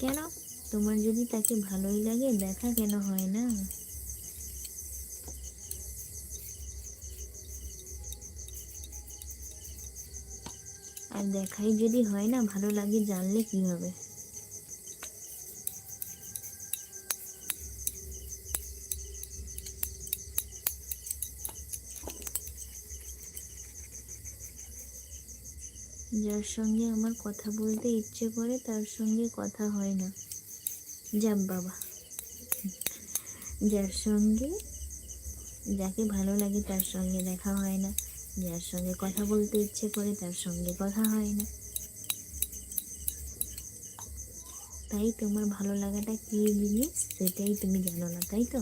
কেন? তোমার যদি তাকে ভালোই লাগে, দেখা কেন হয় না? আর দেখাই যদি হয় না, ভালো লাগে জানলে কি হবে? যার সঙ্গে আমার কথা বলতে ইচ্ছে করে তার সঙ্গে কথা হয় না। যাব বাবা। যার সঙ্গে, যাকে ভালো লাগে তার সঙ্গে দেখা হয় না, যার সঙ্গে কথা বলতে ইচ্ছে করে তার সঙ্গে কথা হয় না। তাই তোমার ভালো লাগাটা কি জিনিস সেটাই তুমি জানো না, তাই তো?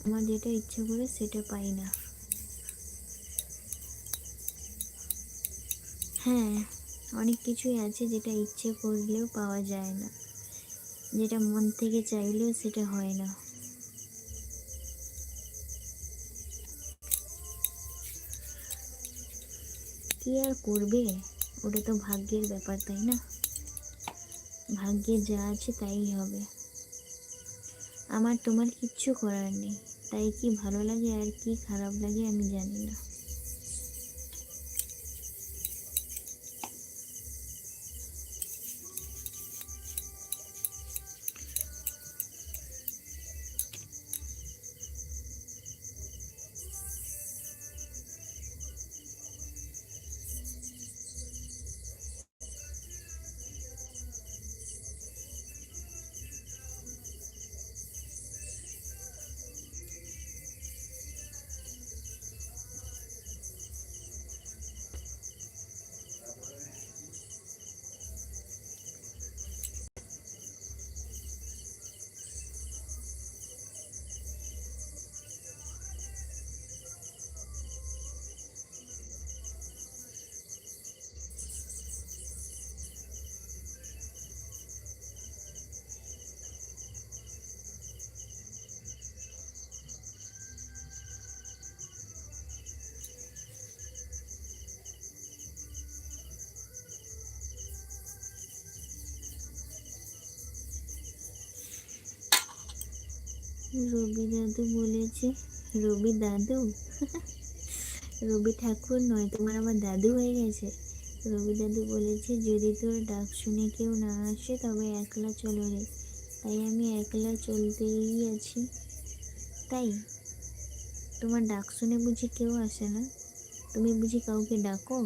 আমার যেটা ইচ্ছে করে সেটা পাই না। হ্যাঁ, অনেক কিছুই আছে যেটা ইচ্ছে করলেও পাওয়া যায় না, যেটা মন থেকে চাইলেও সেটা হয় না। কি আর করবে, ওটা তো ভাগ্যের ব্যাপার, তাই না? ভাগ্যে যা আছে তাই হবে। আমার তোমার কিচ্ছু করার নেই। তাই কি ভালো লাগে আর কি খারাপ লাগে আমি জানি না। রবি দাদু বলেছে, রবি দাদু? রবি ঠাকুর নয়, তোমার আমার দাদু হয়ে গেছে। রবি দাদু বলেছে যদি তোর ডাক শুনে কেউ না আসে তবে একলা চলো রে। তাই আমি একলা চলতেই আছি। তাই তোমার ডাক শুনে বুঝি কেউ আসে না? তুমি বুঝি কাউকে ডাকো?